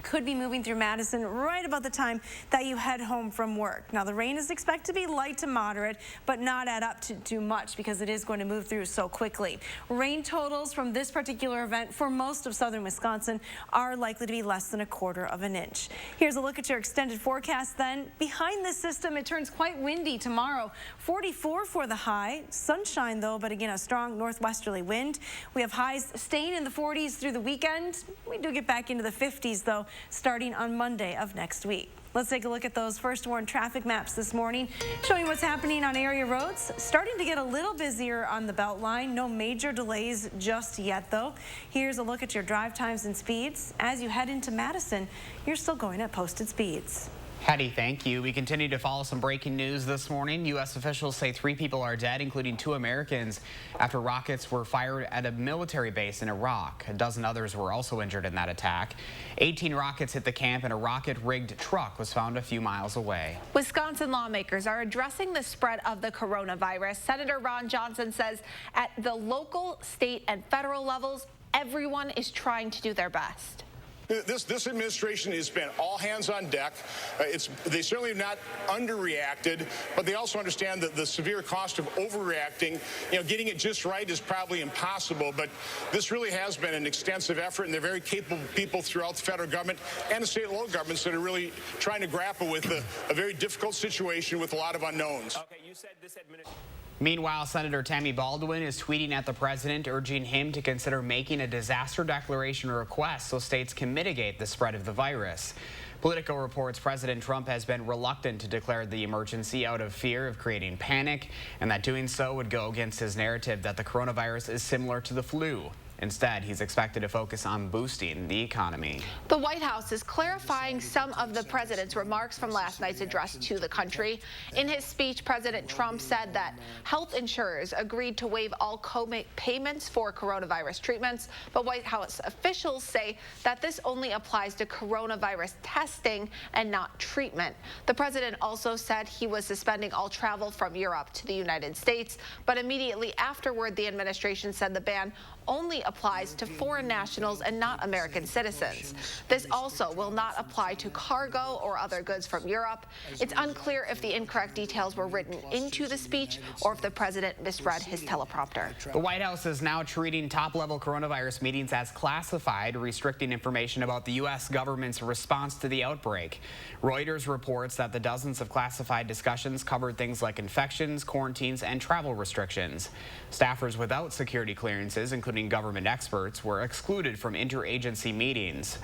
Could be moving through Madison right about the time that you head home from work. Now, the rain is expected to be light to moderate, but not add up to too much because it is going to move through so quickly. Rain totals from this particular event for most of southern Wisconsin are likely to be less than 1/4 of an inch. Here's a look at your extended forecast then. Behind this system, it turns quite windy tomorrow. 44 for the high. Sunshine, though, but again, a strong northwesterly wind. We have highs staying in the 40s through the weekend. We do get back into the 50s, though, starting on Monday of next week. Let's take a look at those first warn traffic maps this morning, showing what's happening on area roads. Starting to get a little busier on the Beltline. No major delays just yet, though. Here's a look at your drive times and speeds. As you head into Madison, you're still going at posted speeds. Hattie, thank you. We continue to follow some breaking news this morning. U.S. officials say 3 people are dead, including 2 Americans, after rockets were fired at a military base in Iraq. A dozen others were also injured in that attack. 18 rockets hit the camp, and a rocket-rigged truck was found a few miles away. Wisconsin lawmakers are addressing the spread of the coronavirus. Senator Ron Johnson says at the local, state, and federal levels, everyone is trying to do their best. This administration has been all hands on deck. They certainly have not underreacted, but they also understand that the severe cost of overreacting, getting it just right is probably impossible. But this really has been an extensive effort, and they're very capable people throughout the federal government and the state and local governments that are really trying to grapple with a very difficult situation with a lot of unknowns. Okay, you said this administration. Meanwhile, Senator Tammy Baldwin is tweeting at the president, urging him to consider making a disaster declaration request so states can mitigate the spread of the virus. Politico reports President Trump has been reluctant to declare the emergency out of fear of creating panic, and that doing so would go against his narrative that the coronavirus is similar to the flu. Instead, he's expected to focus on boosting the economy. The White House is clarifying some of the president's remarks from last night's address to the country. In his speech, President Trump said that health insurers agreed to waive all co-payments for coronavirus treatments, but White House officials say that this only applies to coronavirus testing and not treatment. The president also said he was suspending all travel from Europe to the United States, but immediately afterward, the administration said the ban only applies to foreign nationals and not American citizens. This also will not apply to cargo or other goods from Europe. It's unclear if the incorrect details were written into the speech or if the president misread his teleprompter. The White House is now treating top-level coronavirus meetings as classified, restricting information about the U.S. government's response to the outbreak. Reuters reports that the dozens of classified discussions covered things like infections, quarantines, and travel restrictions. Staffers without security clearances, including government experts, were excluded from interagency meetings.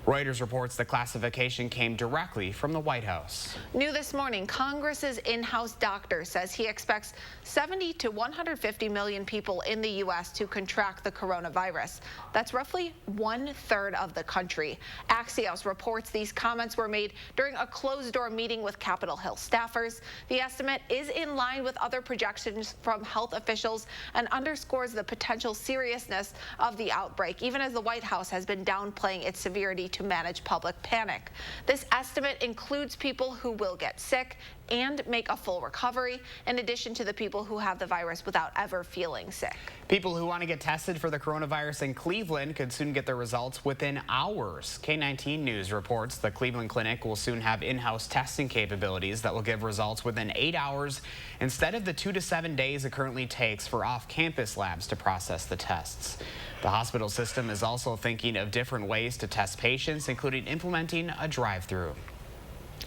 Reuters reports the classification came directly from the White House. New this morning, Congress's in-house doctor says he expects 70 to 150 million people in the U.S. to contract the coronavirus. That's roughly 1/3 of the country. Axios reports these comments were made during a closed-door meeting with Capitol Hill staffers. The estimate is in line with other projections from health officials and underscores the potential seriousness of the outbreak, even as the White House has been downplaying its severity to manage public panic. This estimate includes people who will get sick and make a full recovery, in addition to the people who have the virus without ever feeling sick. People who want to get tested for the coronavirus in Cleveland could soon get their results within hours. K19 News reports the Cleveland Clinic will soon have in-house testing capabilities that will give results within 8 hours instead of the 2 to 7 days it currently takes for off-campus labs to process the tests. The hospital system is also thinking of different ways to test patients, including implementing a drive-through.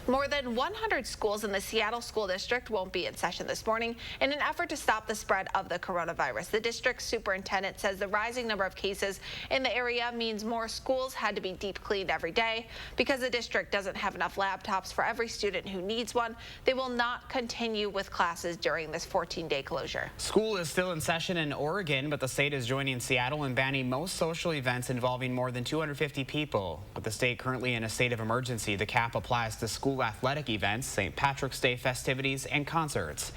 More than 100 schools in the Seattle School District won't be in session this morning in an effort to stop the spread of the coronavirus. The district superintendent says the rising number of cases in the area means more schools had to be deep cleaned every day. Because the district doesn't have enough laptops for every student who needs one, they will not continue with classes during this 14-day closure. School is still in session in Oregon, but the state is joining Seattle in banning most social events involving more than 250 people. With the state currently in a state of emergency, the cap applies to school athletic events, St. Patrick's Day festivities, and concerts.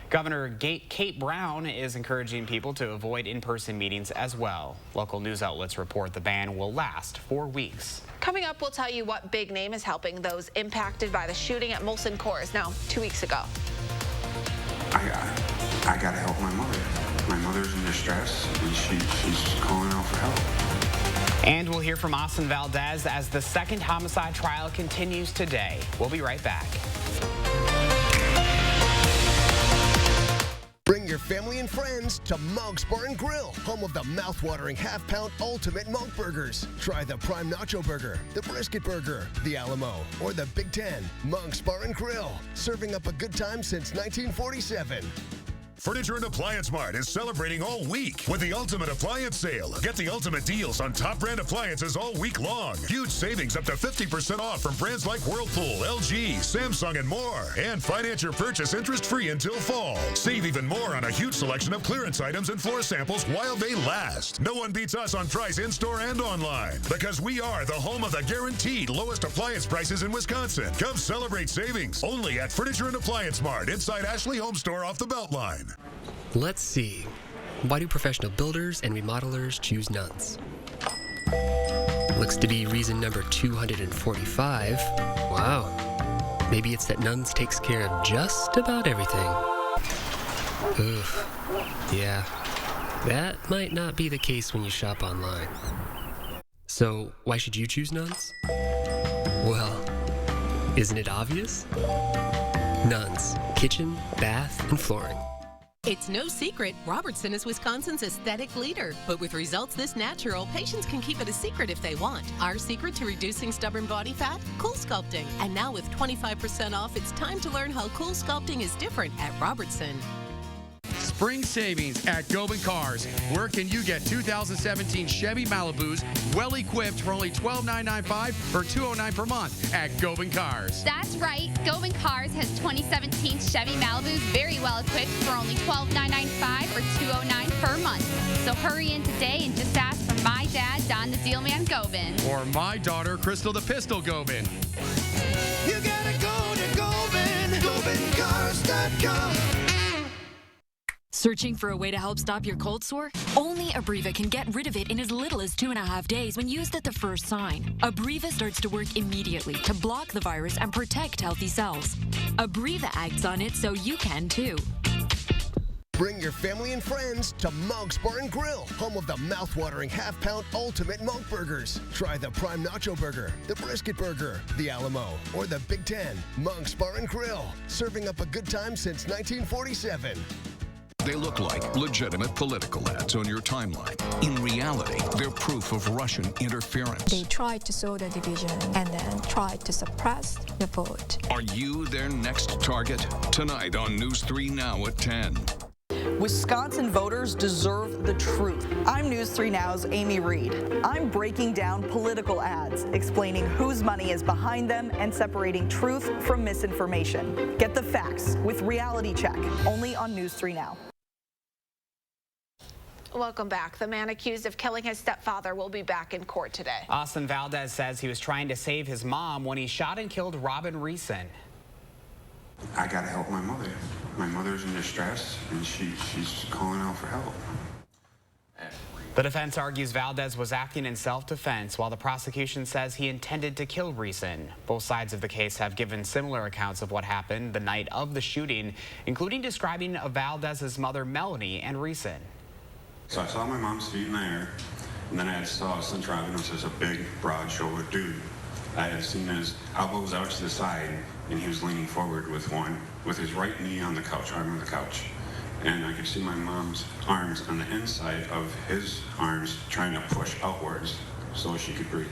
Governor Kate Brown is encouraging people to avoid in-person meetings as well. Local news outlets report the ban will last 4 weeks. Coming up, we'll tell you what big name is helping those impacted by the shooting at Molson Coors now 2 weeks ago. I gotta help my mother. My mother's in distress, and she's calling out for help. And we'll hear from Austin Valdez as the second homicide trial continues today. We'll be right back. Bring your family and friends to Monk's Bar and Grill, home of the mouth-watering half-pound ultimate Monk burgers. Try the Prime Nacho Burger, the Brisket Burger, the Alamo, or the Big Ten. Monk's Bar and Grill, serving up a good time since 1947. Furniture and Appliance Mart is celebrating all week with the Ultimate Appliance Sale. Get the ultimate deals on top brand appliances all week long. Huge savings up to 50% off from brands like Whirlpool, LG, Samsung, and more. And finance your purchase interest-free until fall. Save even more on a huge selection of clearance items and floor samples while they last. No one beats us on price in-store and online because we are the home of the guaranteed lowest appliance prices in Wisconsin. Come celebrate savings only at Furniture and Appliance Mart inside Ashley Home Store off the Beltline. Let's see. Why do professional builders and remodelers choose nuns? Looks to be reason number 245. Wow. Maybe it's that nuns takes care of just about everything. Oof. Yeah. That might not be the case when you shop online. So, why should you choose nuns? Well, isn't it obvious? Nuns. Kitchen, bath, and flooring. It's no secret, Robertson is Wisconsin's aesthetic leader. But with results this natural, patients can keep it a secret if they want. Our secret to reducing stubborn body fat? Cool Sculpting. And now with 25% off, it's time to learn how Cool Sculpting is different at Robertson. Spring savings at Gobin Cars. Where can you get 2017 Chevy Malibus well-equipped for only $12,995 or $209 per month at Gobin Cars? That's right. Gobin Cars has 2017 Chevy Malibus very well-equipped for only $12,995 or $209 per month. So hurry in today and just ask Don the Deal Man Gobin. Or my daughter, Crystal the Pistol Gobin. You gotta go to Gobin, GobinCars.com. Searching for a way to help stop your cold sore? Only Abreva can get rid of it in as little as 2.5 days when used at the first sign. Abreva starts to work immediately to block the virus and protect healthy cells. Abreva acts on it so you can too. Bring your family and friends to Monk's Bar and Grill, home of the mouth-watering half-pound ultimate Monk burgers. Try the Prime Nacho Burger, the Brisket Burger, the Alamo, or the Big Ten. Monk's Bar and Grill, serving up a good time since 1947. They look like legitimate political ads on your timeline. In reality, they're proof of Russian interference. They tried to sow the division and then tried to suppress the vote. Are you their next target? Tonight on News 3 Now at 10. Wisconsin voters deserve the truth. I'm News 3 Now's Amy Reed. I'm breaking down political ads, explaining whose money is behind them and separating truth from misinformation. Get the facts with Reality Check, only on News 3 Now. Welcome back. The man accused of killing his stepfather will be back in court today. Austin Valdez says he was trying to save his mom when he shot and killed Robin Racine. I gotta help my mother. My mother's in distress, and she's calling out for help. The defense argues Valdez was acting in self-defense, while the prosecution says he intended to kill Racine. Both sides of the case have given similar accounts of what happened the night of the shooting, including describing Valdez's mother, Melanie, and Racine. So I saw my mom's feet in the air, and then I saw Central Avenue, which is a big, broad-shouldered dude. I had seen his elbows out to the side, and he was leaning forward with his right knee on the couch, arm on the couch. And I could see my mom's arms on the inside of his arms trying to push outwards so she could breathe.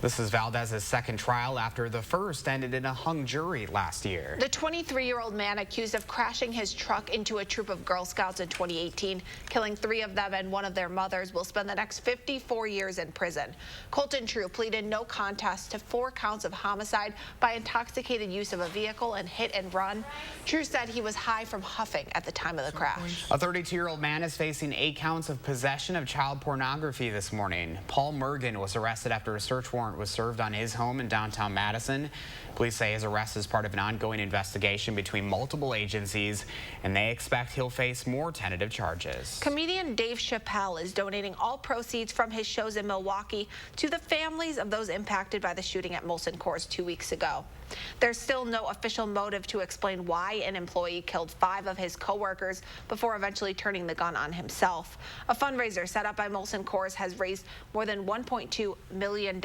This is Valdez's second trial after the first ended in a hung jury last year. The 23-year-old man accused of crashing his truck into a troop of Girl Scouts in 2018, killing 3 of them and one of their mothers, will spend the next 54 years in prison. Colton True pleaded no contest to 4 counts of homicide by intoxicated use of a vehicle and hit and run. True said he was high from huffing at the time of the crash. A 32-year-old man is facing 8 counts of possession of child pornography this morning. Paul Mergen was arrested after a search warrant was served on his home in downtown Madison. Police say his arrest is part of an ongoing investigation between multiple agencies, and they expect he'll face more tentative charges. Comedian Dave Chappelle is donating all proceeds from his shows in Milwaukee to the families of those impacted by the shooting at Molson Coors 2 weeks ago. There's still no official motive to explain why an employee killed 5 of his co-workers before eventually turning the gun on himself. A fundraiser set up by Molson Coors has raised more than $1.2 million,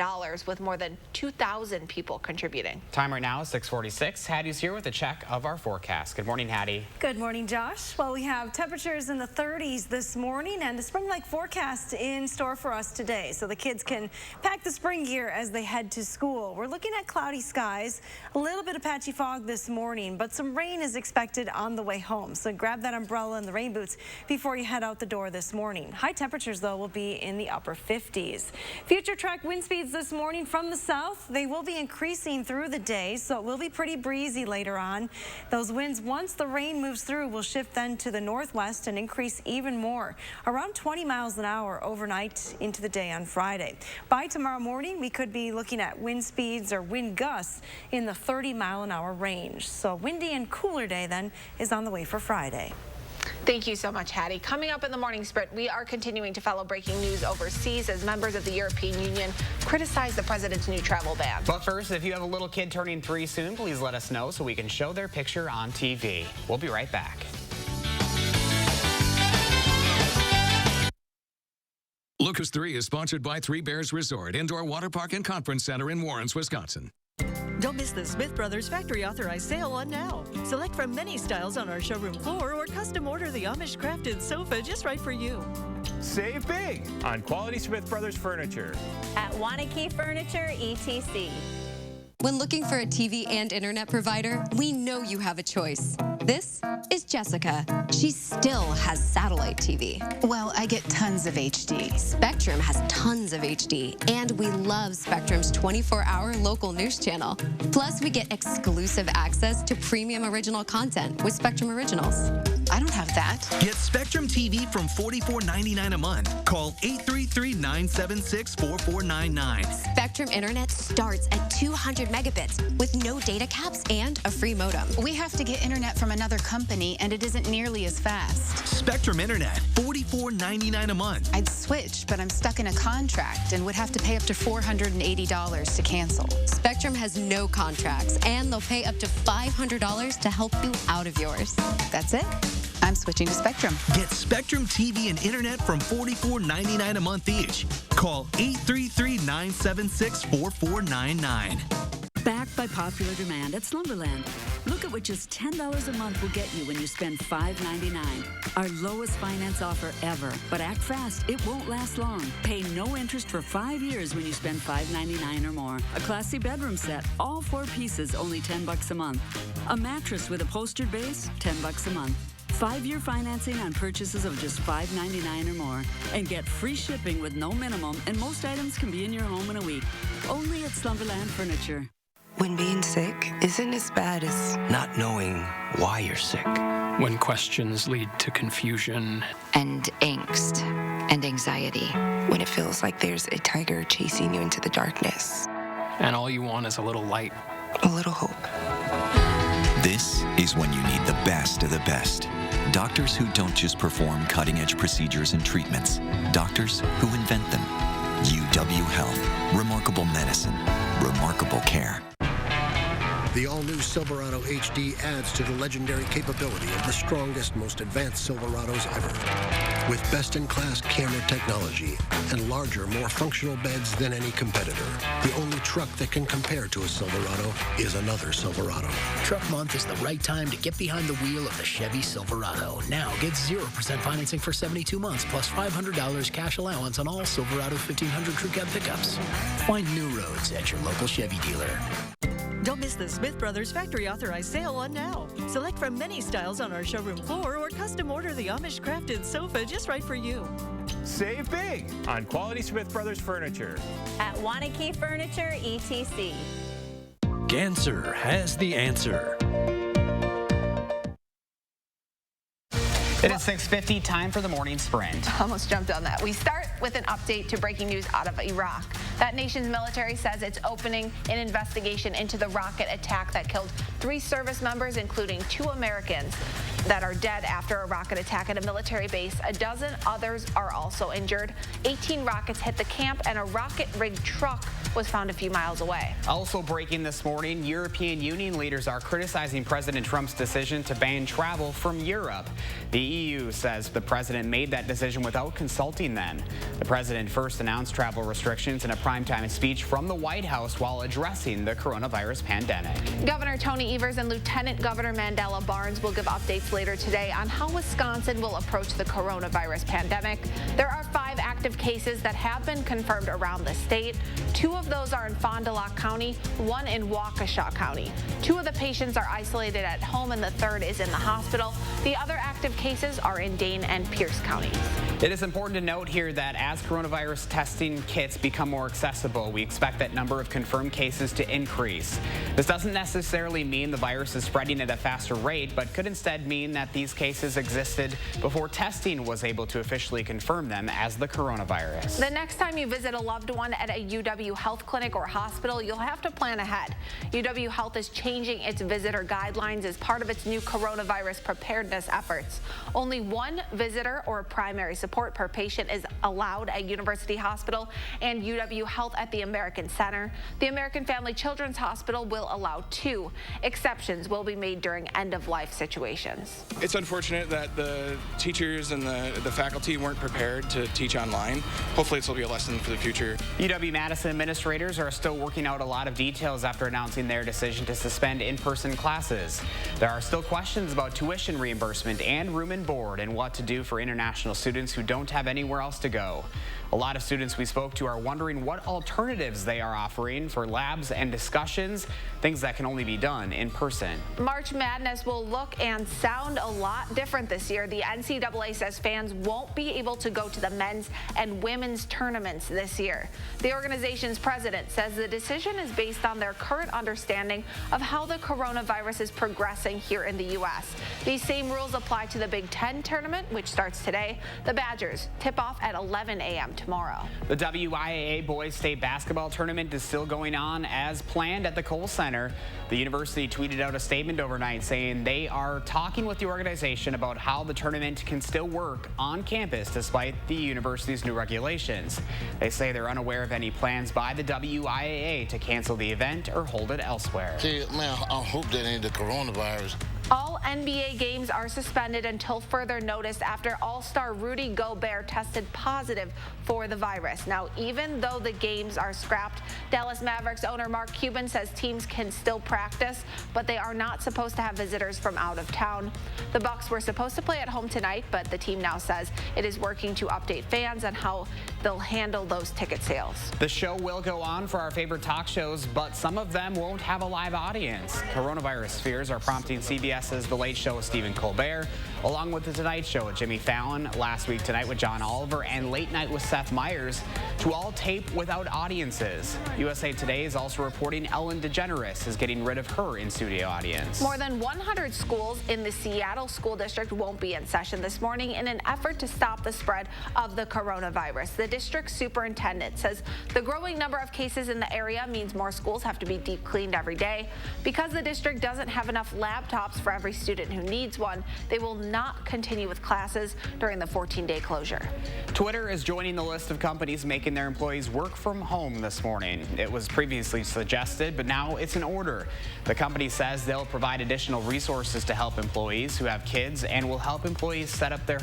with more than 2,000 people contributing. Time right now is 6:46. Hattie's here with a check of our forecast. Good morning, Hattie. Good morning, Josh. Well, we have temperatures in the 30s this morning and a spring-like forecast in store for us today, so the kids can pack the spring gear as they head to school. We're looking at cloudy skies. A little bit of patchy fog this morning, but some rain is expected on the way home. So grab that umbrella and the rain boots before you head out the door this morning. High temperatures, though, will be in the upper 50s. Future track wind speeds this morning from the south. They will be increasing through the day, so it will be pretty breezy later on. Those winds, once the rain moves through, will shift then to the northwest and increase even more, around 20 miles an hour overnight into the day on Friday. By tomorrow morning, we could be looking at wind speeds or wind gusts in the 30-mile-an-hour range. So a windy and cooler day then is on the way for Friday. Thank you so much, Hattie. Coming up in the morning sprint, we are continuing to follow breaking news overseas as members of the European Union criticize the president's new travel ban. But first, if you have a little kid turning 3 soon, please let us know so we can show their picture on TV. We'll be right back. Lucas 3 is sponsored by 3 Bears Resort, Indoor Water Park and Conference Center in Warrens, Wisconsin. Don't miss the Smith Brothers Factory Authorized Sale on now. Select from many styles on our showroom floor or custom order the Amish crafted sofa just right for you. Save big on quality Smith Brothers furniture at Wanakee Furniture, ETC. When looking for a TV and internet provider, we know you have a choice. This is Jessica. She still has satellite TV. Well, I get tons of HD. Spectrum has tons of HD, and we love Spectrum's 24-hour local news channel. Plus, we get exclusive access to premium original content with Spectrum Originals. I don't have that. Get Spectrum TV from $44.99 a month. Call 833-976-4499. Spectrum Internet starts at 200 megabits with no data caps and a free modem. We have to get internet from another company, and it isn't nearly as fast. Spectrum Internet, $44.99 a month. I'd switch, but I'm stuck in a contract and would have to pay up to $480 to cancel. Spectrum has no contracts, and they'll pay up to $500 to help you out of yours. That's it. I'm switching to Spectrum. Get Spectrum TV and internet from $44.99 a month each. Call 833-976-4499. Backed by popular demand at Slumberland. Look at what just $10 a month will get you when you spend $5.99. Our lowest finance offer ever. But act fast, it won't last long. Pay no interest for 5 years when you spend $5.99 or more. A classy bedroom set, all 4 pieces, only $10 a month. A mattress with a upholstered base, $10 a month. 5-year financing on purchases of just $5.99 or more. And get free shipping with no minimum, and most items can be in your home in a week. Only at Slumberland Furniture. When being sick isn't as bad as not knowing why you're sick. When questions lead to confusion. And angst and anxiety. When it feels like there's a tiger chasing you into the darkness. And all you want is a little light. A little hope. This is when you need the best of the best. Doctors who don't just perform cutting-edge procedures and treatments. Doctors who invent them. UW Health. Remarkable medicine. Remarkable care. The all-new Silverado HD adds to the legendary capability of the strongest, most advanced Silverados ever. With best-in-class camera technology and larger, more functional beds than any competitor, the only truck that can compare to a Silverado is another Silverado. Truck month is the right time to get behind the wheel of the Chevy Silverado. Now get 0% financing for 72 months plus $500 cash allowance on all Silverado 1500 Crew Cab pickups. Find new roads at your local Chevy dealer. Don't miss the Smith Brothers Factory Authorized Sale on now. Select from many styles on our showroom floor or custom order the Amish crafted sofa just right for you. Save big on quality Smith Brothers furniture. At Wanakee Furniture, ETC. Ganser has the answer. It is 6:50, time for the morning sprint. Almost jumped on that. We start with an update to breaking news out of Iraq. That nation's military says it's opening an investigation into the rocket attack that killed 3 service members, including 2 Americans that are dead after a rocket attack at a military base. A dozen others are also injured. 18 rockets hit the camp, and a rocket-rigged truck was found a few miles away. Also breaking this morning, European Union leaders are criticizing President Trump's decision to ban travel from Europe. The EU says the president made that decision without consulting them. The president first announced travel restrictions in a primetime speech from the White House while addressing the coronavirus pandemic. Governor Tony Evers and Lieutenant Governor Mandela Barnes will give updates later today on how Wisconsin will approach the coronavirus pandemic. There are 5 active cases that have been confirmed around the state. 2 of those are in Fond du Lac County, 1 in Waukesha County. 2 of the patients are isolated at home, and the 3rd is in the hospital. The other active cases are in Dane and Pierce counties. It is important to note here that as coronavirus testing kits become more accessible, we expect that number of confirmed cases to increase. This doesn't necessarily mean the virus is spreading at a faster rate, but could instead mean that these cases existed before testing was able to officially confirm them as the coronavirus. The next time you visit a loved one at a UW Health clinic or hospital, you'll have to plan ahead. UW Health is changing its visitor guidelines as part of its new coronavirus preparedness efforts. Only 1 visitor or primary support per patient is allowed at University Hospital and UW Health at the American Center. The American Family Children's Hospital will allow 2. Exceptions will be made during end-of-life situations. It's unfortunate that the teachers and the faculty weren't prepared to teach teach online. Hopefully this will be a lesson for the future. UW-Madison administrators are still working out a lot of details after announcing their decision to suspend in-person classes. There are still questions about tuition reimbursement and room and board and what to do for international students who don't have anywhere else to go. A lot of students we spoke to are wondering what alternatives they are offering for labs and discussions, things that can only be done in person. March Madness will look and sound a lot different this year. The NCAA says fans won't be able to go to the men's and women's tournaments this year. The organization's president says the decision is based on their current understanding of how the coronavirus is progressing here in the U.S. These same rules apply to the Big Ten tournament, which starts today. The Badgers tip off at 11 a.m. tomorrow. The WIAA Boys State Basketball Tournament is still going on as planned at the Kohl Center. The university tweeted out a statement overnight saying they are talking with the organization about how the tournament can still work on campus despite the university's new regulations. They say they're unaware of any plans by the WIAA to cancel the event or hold it elsewhere. See, man, I hope that ain't the coronavirus. All NBA games are suspended until further notice after All-Star Rudy Gobert tested positive for the virus. Now, even though the games are scrapped, Dallas Mavericks owner Mark Cuban says teams can still practice, but they are not supposed to have visitors from out of town. The Bucks were supposed to play at home tonight, but the team now says it is working to update fans on how they'll handle those ticket sales. The show will go on for our favorite talk shows, but some of them won't have a live audience. Coronavirus fears are prompting CBS's The Late Show with Stephen Colbert, along with The Tonight Show with Jimmy Fallon, Last Week Tonight with John Oliver, and Late Night with Seth Meyers, to all tape without audiences. USA Today is also reporting Ellen DeGeneres is getting rid of her in-studio audience. More than 100 schools in the Seattle School District won't be in session this morning in an effort to stop the spread of the coronavirus. The district superintendent says the growing number of cases in the area means more schools have to be deep cleaned every day. Because the district doesn't have enough laptops for every student who needs one, they will not continue with classes during the 14-day closure. Twitter is joining the list of companies making their employees work from home this morning. It was previously suggested, but now it's in order. The company says they'll provide additional resources to help employees who have kids and will help employees set up their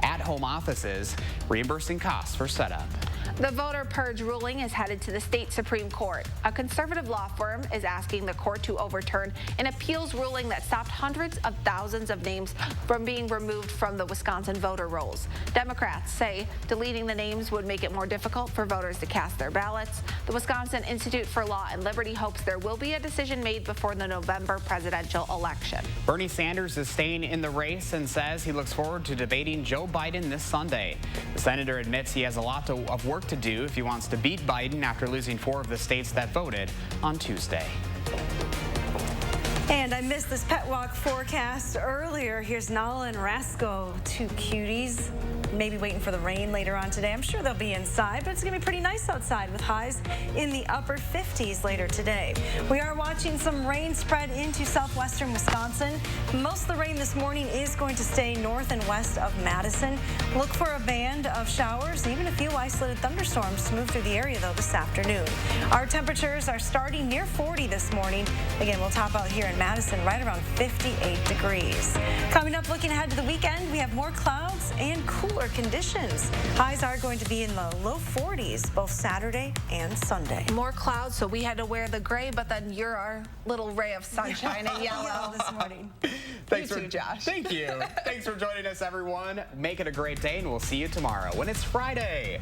at-home offices, reimbursing costs for setup. The voter purge ruling is headed to the state Supreme Court. A conservative law firm is asking the court to overturn an appeals ruling that stopped hundreds of thousands of names from being removed from the Wisconsin voter rolls. Democrats say deleting the names would make it more difficult for voters to cast their ballots. The Wisconsin Institute for Law and Liberty hopes there will be a decision made before the November presidential election. Bernie Sanders is staying in the race and says he looks forward to debating Joe Biden this Sunday. The senator admits he has a lot of work to do if he wants to beat Biden after losing 4 of the states that voted on Tuesday. And I missed this pet walk forecast earlier. Here's Nala and Rasco, 2 cuties. Maybe waiting for the rain later on today. I'm sure they'll be inside, but it's going to be pretty nice outside with highs in the upper 50s later today. We are watching some rain spread into southwestern Wisconsin. Most of the rain this morning is going to stay north and west of Madison. Look for a band of showers, even a few isolated thunderstorms to move through the area, though, this afternoon. Our temperatures are starting near 40 this morning. Again, we'll top out here in Madison right around 58 degrees. Coming up, looking ahead to the weekend, we have more clouds and cooler conditions. Highs are going to be in the low 40s both Saturday and Sunday. More clouds, so we had to wear the gray, but then you're our little ray of sunshine in yellow this morning. Thanks you too, Josh. Thank you. Thanks for joining us, everyone. Make it a great day, and we'll see you tomorrow when it's Friday.